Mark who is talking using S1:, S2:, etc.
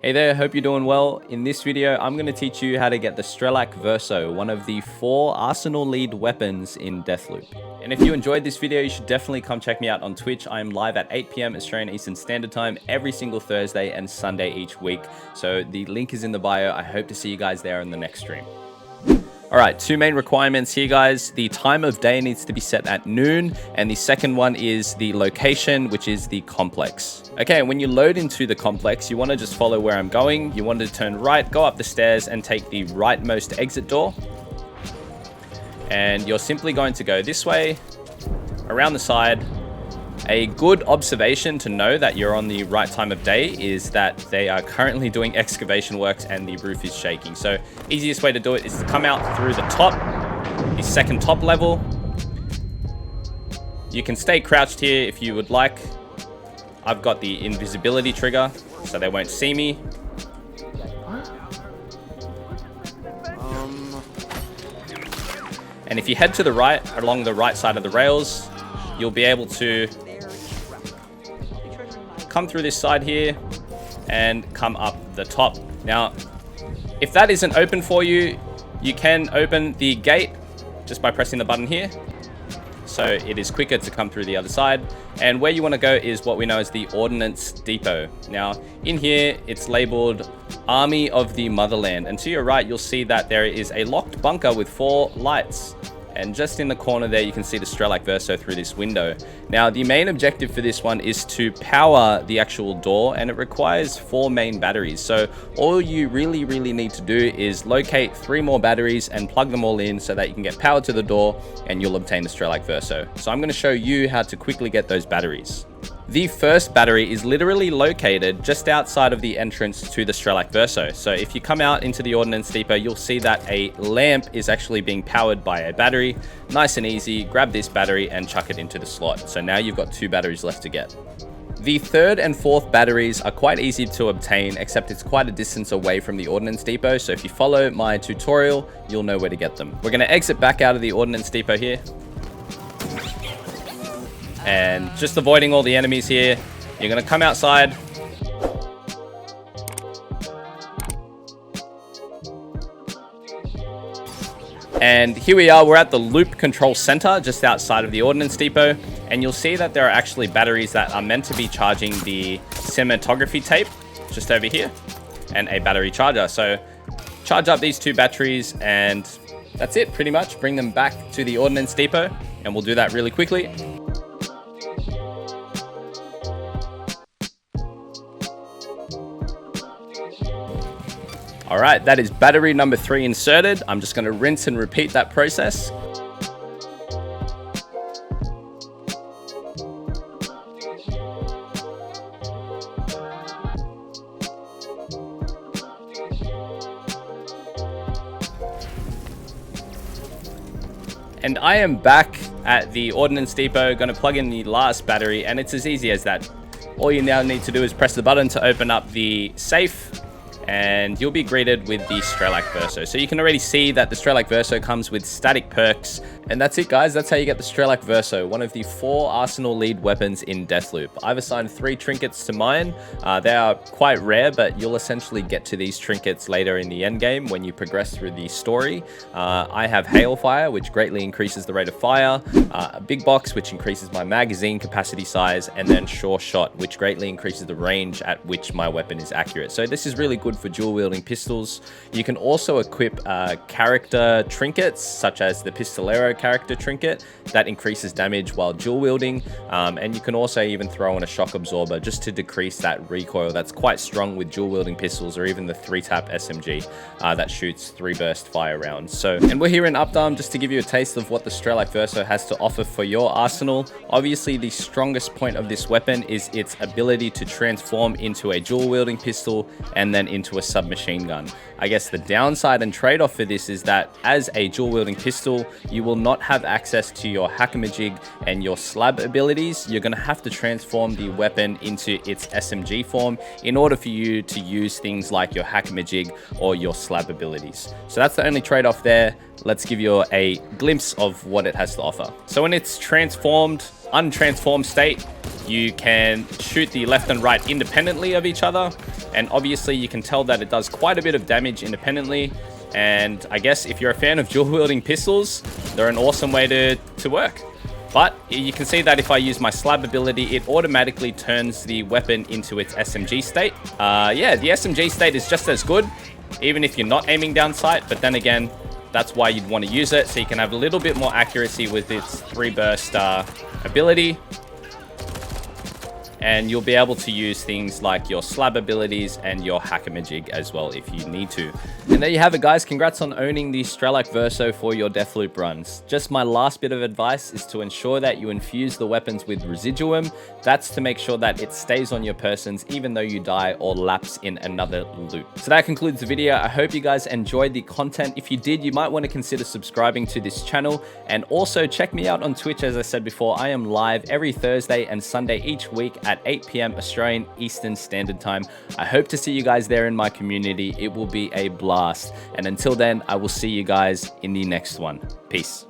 S1: Hey there, hope you're doing well. In this video, I'm going to teach you how to get the Strelak Verso, one of the 4 Arsenal lead weapons in Deathloop. And if you enjoyed this video, you should definitely come check me out on Twitch. I'm live at 8 PM Australian Eastern Standard Time every single Thursday and Sunday each week. So the link is in the bio. I hope to see you guys there in the next stream. Alright, 2 main requirements here, guys. The time of day needs to be set at noon, and the second one is the location, which is the complex. Okay, when you load into the complex, you want to just follow where I'm going. You want to turn right, go up the stairs, and take the rightmost exit door. And you're simply going to go this way, around the side. A good observation to know that you're on the right time of day is that they are currently doing excavation works and the roof is shaking. So easiest way to do it is to come out through the top, the second top level. You can stay crouched here if you would like. I've got the invisibility trigger so they won't see me. And if you head to the right, along the right side of the rails, you'll be able to come through this side here and come up the top. Now, if that isn't open for you, you can open the gate just by pressing the button here. So it is quicker to come through the other side. And where you want to go is what we know as the Ordnance Depot. Now, in here, it's labeled Army of the Motherland. And to your right, you'll see that there is a locked bunker with 4 lights. And just in the corner there, you can see the Strelak Verso through this window. Now, the main objective for this one is to power the actual door, and it requires 4 main batteries. So all you really need to do is locate 3 more batteries and plug them all in so that you can get power to the door and you'll obtain the Strelak Verso. So I'm going to show you how to quickly get those batteries. The first battery is literally located just outside of the entrance to the Strelak Verso. So if you come out into the Ordnance Depot, you'll see that a lamp is actually being powered by a battery. Nice and easy, grab this battery and chuck it into the slot. So now you've got 2 batteries left to get. The 3rd and 4th batteries are quite easy to obtain, except it's quite a distance away from the Ordnance Depot. So if you follow my tutorial, you'll know where to get them. We're going to exit back out of the Ordnance Depot here. And just avoiding all the enemies here, you're going to come outside. And here we are, we're at the Loop Control Center just outside of the Ordnance Depot. And you'll see that there are actually batteries that are meant to be charging the cinematography tape just over here, and a battery charger. So charge up these 2 batteries and that's it pretty much. Bring them back to the Ordnance Depot and we'll do that really quickly. All right, that is battery number 3 inserted. I'm just going to rinse and repeat that process. And I am back at the Ordnance Depot, going to plug in the last battery, and it's as easy as that. All you now need to do is press the button to open up the safe, and you'll be greeted with the Strelak Verso. So you can already see that the Strelak Verso comes with static perks. And that's it, guys. That's how you get the Strelak Verso, one of the 4 Arsenal lead weapons in Deathloop. I've assigned 3 trinkets to mine. They are quite rare, but you'll essentially get to these trinkets later in the end game when you progress through the story. I have Hailfire, which greatly increases the rate of fire, a big box, which increases my magazine capacity size, and then Sure Shot, which greatly increases the range at which my weapon is accurate. So this is really good for dual wielding pistols. You can also equip character trinkets such as the Pistolero character trinket that increases damage while dual wielding, and you can also even throw in a shock absorber just to decrease that recoil that's quite strong with dual wielding pistols, or even the 3-tap SMG that shoots 3 burst fire rounds. So, and we're here in Updam just to give you a taste of what the Strelak Verso has to offer for your arsenal. Obviously, the strongest point of this weapon is its ability to transform into a dual wielding pistol and then into a submachine gun. I guess the downside and trade-off for this is that as a dual wielding pistol, you will not have access to your Hackmajig and your slab abilities. You're going to have to transform the weapon into its SMG form in order for you to use things like your Hackmajig or your slab abilities. So that's the only trade-off there. Let's give you a glimpse of what it has to offer. So in its untransformed state, You can shoot the left and right independently of each other, and obviously you can tell that it does quite a bit of damage independently. And I guess if you're a fan of dual wielding pistols, they're an awesome way to work. But you can see that if I use my slab ability, it automatically turns the weapon into its SMG state. Yeah, the SMG state is just as good, even if you're not aiming down sight. But then again, that's why you'd want to use it, so you can have a little bit more accuracy with its 3-burst ability. And you'll be able to use things like your slab abilities and your hackamajig as well if you need to. And there you have it, guys. Congrats on owning the Strelak Verso for your Deathloop runs. Just my last bit of advice is to ensure that you infuse the weapons with residuum. That's to make sure that it stays on your persons even though you die or lapse in another loop. So that concludes the video. I hope you guys enjoyed the content. If you did, you might want to consider subscribing to this channel, and also check me out on Twitch. As I said before, I am live every Thursday and Sunday each week at 8 p.m. Australian Eastern Standard Time. I hope to see you guys there in my community. It will be a blast. And until then, I will see you guys in the next one. Peace.